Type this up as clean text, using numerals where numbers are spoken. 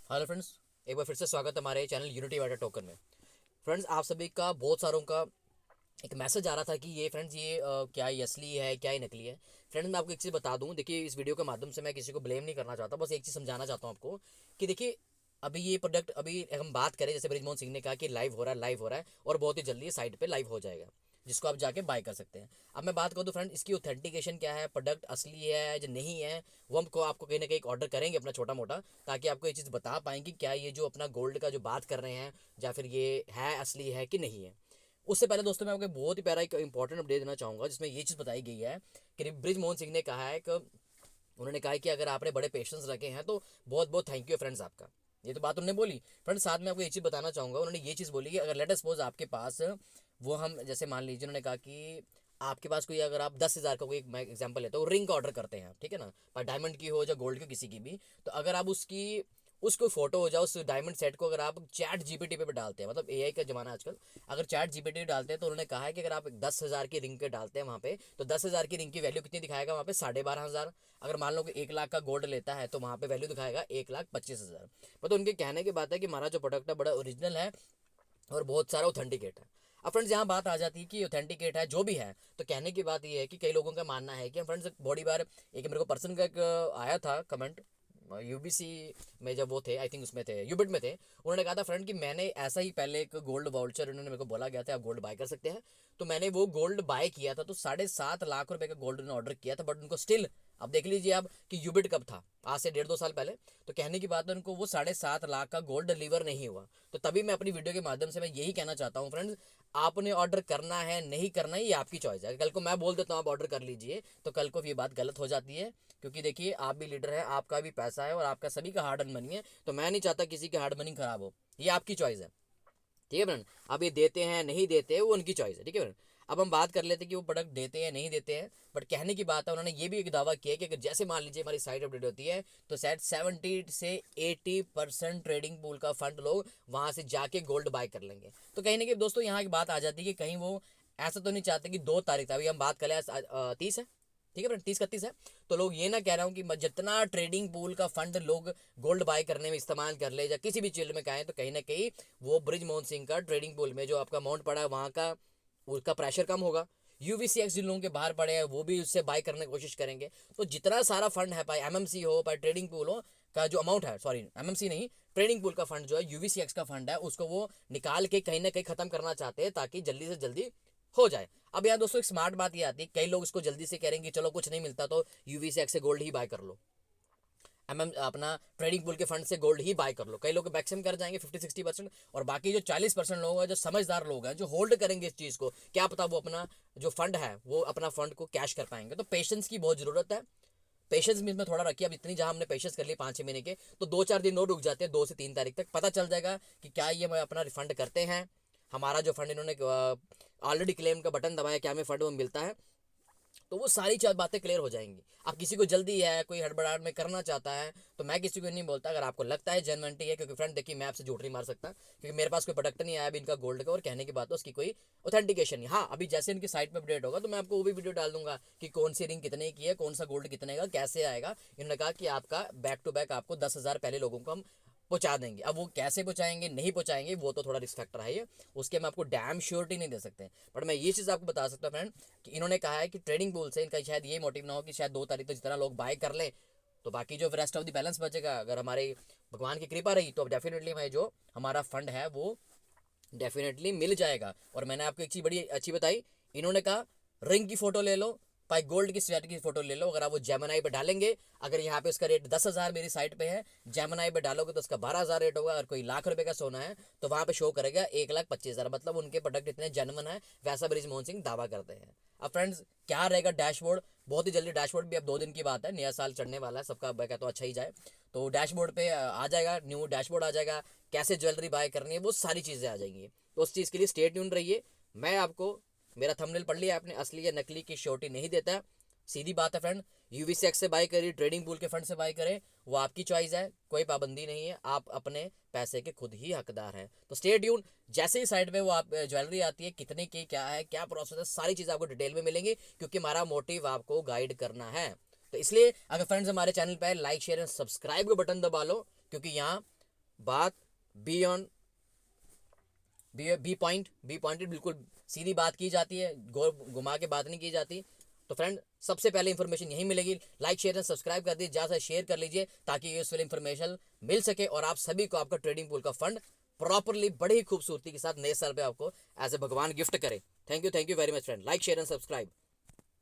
Hello friends, एक बार फिर से स्वागत है हमारे चैनल यूनिटी वाटर टोकन में। फ्रेंड्स, आप सभी का बहुत सारों का एक मैसेज आ रहा था कि ये फ्रेंड्स क्या ये असली है, क्या ये नकली है। फ्रेंड्स, मैं आपको एक चीज़ बता दूं। देखिए, इस वीडियो के माध्यम से मैं किसी को ब्लेम नहीं करना चाहता, बस एक चीज़ समझाना चाहता हूँ आपको कि देखिए, अभी ये प्रोडक्ट अभी हम बात करें, जैसे ब्रिजमोहन सिंह ने कहा कि लाइव हो रहा है और बहुत ही जल्दी साइट पर लाइव हो जाएगा, जिसको आप जाके बाय कर सकते हैं। अब मैं बात करूँ तो फ्रेंड, इसकी ऑथेंटिकेशन क्या है, प्रोडक्ट असली है जो नहीं है, वो हमको आपको कहीं ना कहीं ऑर्डर करेंगे अपना छोटा मोटा, ताकि आपको ये चीज़ बता पाएंगे क्या ये जो अपना गोल्ड का जो बात कर रहे हैं, या फिर ये है असली है कि नहीं है। उससे पहले दोस्तों, मैं आपको बहुत ही प्यारा एक इंपॉर्टेंट अपडेट देना चाहूँगा, जिसमें ये चीज़ बताई गई है कि ब्रिजमोहन सिंह ने कहा है कि उन्होंने कहा है कि अगर आपने बड़े पेशेंस रखे हैं तो बहुत बहुत थैंक यू फ्रेंड्स आपका। ये तो बात उन्होंने बोली। फ्रेंड्स, साथ में आपको ये चीज़ बताना चाहूँगा, उन्होंने ये चीज़ बोली कि अगर लेट सपोज आपके पास वो हम जैसे मान लीजिए, उन्होंने कहा कि आपके पास कोई, अगर आप 10,000 का, कोई मैं एग्जांपल लेता हूँ, रिंग का ऑर्डर करते हैं आप, ठीक है ना, पर डायमंड की हो या गोल्ड की, किसी की भी, तो अगर आप उसको फोटो हो जाओ, उस डायमंड सेट को अगर आप चैट जीपीटी पे डालते हैं, मतलब एआई का जमाना है आजकल, अगर चैट जीपीटी डालते हैं, तो उन्होंने कहा है कि अगर आप 10,000 की रिंग के डालते हैं वहाँ पे, तो 10,000 की रिंग की वैल्यू कितनी दिखाएगा वहाँ पे? 12,500। अगर मान लो कि 1 लाख का गोल्ड लेता है, तो वहाँ पे वैल्यू दिखाएगा 1,25,000। मतलब उनके कहने की बात है कि हमारा जो प्रोडक्ट है बड़ा ओरिजिनल है और बहुत सारा ऑथेंटिकेट है। अब फ्रेंड्स, यहाँ बात आ जाती है कि ऑथेंटिकेट है जो भी है, तो कहने की बात ये है कि कई लोगों का मानना है कि फ्रेंड्स, बड़ी बार एक मेरे को पर्सन का एक आया था कमेंट, यूबीसी में जब वो थे, आई थिंक उसमें थे, यूबिट में थे। उन्होंने कहा था फ्रेंड कि मैंने ऐसा ही पहले एक गोल्ड वाउचर, उन्होंने मेरे को बोला गया था आप गोल्ड बाय कर सकते हैं, तो मैंने वो गोल्ड बाय किया था, तो 7.5 लाख रुपए का गोल्ड उन्होंने ऑर्डर किया था, बट उनको स्टिल, अब देख लीजिए आप कि यूबिट कब था, आज से 1.5-2 साल पहले, तो कहने की बात है उनको वो 7.5 लाख का गोल्ड डिलीवर नहीं हुआ। तो तभी मैं अपनी वीडियो के माध्यम से मैं यही कहना चाहता हूँ फ्रेंड्स, आपने ऑर्डर करना है नहीं करना है ये आपकी चॉइस है। कल को मैं बोल देता हूँ आप ऑर्डर कर लीजिए, तो कल को ये बात गलत हो जाती है, क्योंकि देखिए आप भी लीडर है, आपका भी पैसा है और आपका सभी का हार्ड अर्न मनी है, तो मैं नहीं चाहता किसी की हार्ड मनी खराब हो। ये आपकी चॉइस है, ठीक है फ्रेंड। अब ये देते हैं नहीं देते हैं वो उनकी चॉइस है, ठीक है फ्रेंड। अब हम बात कर लेते हैं कि वो प्रोडक्ट देते हैं नहीं देते हैं, बट कहने की बात है, उन्होंने ये भी एक दावा किया कि अगर जैसे मान लीजिए हमारी साइट अपडेट होती है, तो शायद 70 से 80% ट्रेडिंग पूल का फंड लोग वहां से जाके गोल्ड बाय कर लेंगे। तो कहीं ना कहीं दोस्तों, यहाँ की बात आ जाती है कि कहीं वो ऐसा तो नहीं चाहते कि 2 तारीख था, अभी हम बात करें 30 है, ठीक है फ्रेंड, 30-31 है, तो लोग ये ना कह रहा हूँ कि जितना ट्रेडिंग पूल का फंड लोग गोल्ड बाय करने में इस्तेमाल कर ले, या किसी भी चीज में कहें, तो कहीं ना कहीं वो ब्रिजमोहन सिंह का ट्रेडिंग पूल में जो आपका अमाउंट पड़ा है वहाँ का उसका प्रेशर कम होगा। यूवीसीएक्स जिन लोगों के बाहर पड़े हैं वो भी उससे बाय करने की कोशिश करेंगे। तो जितना सारा फंड है, पाए एमएमसी हो पाए ट्रेडिंग पूल हो, का जो अमाउंट है, सॉरी एमएमसी नहीं, ट्रेडिंग पूल का फंड जो है, यूवीसीएक्स का फंड है, उसको वो निकाल के कहीं ना कहीं खत्म करना चाहते हैं, ताकि जल्दी से जल्दी हो जाए। अब यहाँ दोस्तों एक स्मार्ट बात ये आती है, कई लोग इसको जल्दी से करेंगे चलो कुछ नहीं मिलता तो यूवीसीएक्स से गोल्ड ही बाय कर लो, अपना ट्रेडिंग पूल के फंड से गोल्ड ही बाय कर लो। कई लोग मैक्सिमम कर जाएंगे 50-60%, और बाकी जो 40% लोग हैं, जो समझदार लोग हैं, जो होल्ड करेंगे इस चीज़ को, क्या पता वो अपना जो फंड है वो अपना फंड को कैश कर पाएंगे। तो पेशेंस की बहुत ज़रूरत है। पेशेंस भी इसमें थोड़ा रखिए। अब इतनी जहां हमने पेशेंस कर ली 5-6 महीने के, तो 2-4 दिन और रुक जाते हैं, 2 से 3 तारीख तक पता चल जाएगा कि क्या ये हमें अपना रिफंड करते हैं, हमारा जो फंड इन्होंने ऑलरेडी क्लेम का बटन दबाया, क्या हमें फंड वो मिलता है। तो वो सारी बातें क्लियर हो जाएंगी। अब किसी को जल्दी है, कोई हड़बड़ाहट में करना चाहता है, तो मैं किसी को नहीं बोलता, अगर आपको लगता है जेन्युइनिटी है, क्योंकि फ्रेंड देखिए मैं आपसे झूठ नहीं मार सकता, क्योंकि मेरे पास कोई प्रोडक्ट नहीं आया अभी इनका गोल्ड का, और कहने की बात है उसकी कोई ऑथेंटिकेशन नहीं। हाँ, अभी जैसे इनकी साइट में अपडेट होगा तो मैं आपको वो भी वीडियो डाल दूंगा कि कौन सी रिंग कितने की है, कौन सा गोल्ड कितने का, कैसे आएगा। इन्होंने कहा कि आपका बैक टू बैक आपको 10,000 पहले लोगों को हम पहुंचा देंगे। अब वो कैसे पहुंचाएंगे नहीं पहुंचाएंगे वो तो थोड़ा रिस्क फैक्टर है ये, उसके हम आपको डैम श्योरिटी नहीं दे सकते। बट मैं ये चीज़ आपको बता सकता हूँ फ्रेंड कि इन्होंने कहा है कि ट्रेडिंग बुल से इनका शायद ये मोटिव ना हो कि शायद 2 तारीख तक जितना लोग बाय कर लें, तो बाकी जो रेस्ट ऑफ द बैलेंस बचेगा, अगर हमारे भगवान की कृपा रही, तो डेफिनेटली हमें जो हमारा फंड है वो डेफिनेटली मिल जाएगा। और मैंने आपको एक चीज़ बड़ी अच्छी बताई, इन्होंने कहा रिंग की फ़ोटो ले लो, भाई गोल्ड की स्वेट की फोटो ले लो, अगर आप वो जेमनाई पे डालेंगे, अगर यहाँ पे उसका रेट 10,000 मेरी साइट पे है, जेमनाई पे डालोगे तो उसका 12,000 रेट होगा। अगर कोई लाख रुपए का सोना है तो वहाँ पे शो करेगा 1,25,000। मतलब उनके प्रोडक्ट इतने जेन्युइन है, वैसा ब्रिजमोहन सिंह दावा करते हैं। अब फ्रेंड्स, क्या रहेगा डैशबोर्ड, बहुत ही जल्दी डैशबोर्ड भी, अब 2 दिन की बात है, नया साल चढ़ने वाला है, सबका मैं कहता हूँ अच्छा ही जाए, तो डैशबोर्ड पे आ जाएगा, न्यू डैशबोर्ड आ जाएगा, कैसे ज्वेलरी बाय करनी है वो सारी चीज़ें आ जाएंगी। तो उस चीज़ के लिए स्टे ट्यून रहिए। मैं आपको, मेरा थंबनेल पढ़ लिया आपने, असली या नकली की श्योरिटी नहीं देता। सीधी बात है फ्रेंड, यूवीसीएक्स से बाय करिए, ट्रेडिंग पूल के फंड से बाय करें, वो आपकी चॉइस है, कोई पाबंदी नहीं है, आप अपने पैसे के खुद ही हकदार हैं। तो स्टे ट्यून, जैसे ही साइड में वो आप ज्वेलरी आती है, कितने की क्या है, क्या प्रोसेस है, सारी चीज़ आपको डिटेल में मिलेंगी, क्योंकि हमारा मोटिव आपको गाइड करना है। तो इसलिए अगर फ्रेंड्स हमारे चैनल पर लाइक शेयर एंड सब्सक्राइब का बटन दबा लो, क्योंकि यहाँ बात बी ऑन बी पॉइंटेड, बिल्कुल सीधी बात की जाती है, घुमा के बात नहीं की जाती। तो फ्रेंड सबसे पहले इन्फॉर्मेशन यही मिलेगी। लाइक शेयर एंड सब्सक्राइब कर दीजिए, ज़्यादा शेयर कर लीजिए ताकि यूजफुल इन्फॉर्मेशन मिल सके और आप सभी को आपका ट्रेडिंग पूल का फंड प्रॉपरली बड़ी ही खूबसूरती के साथ नए साल पे आपको एज ए भगवान गिफ्ट करे। Thank you very much friend. Like share and subscribe.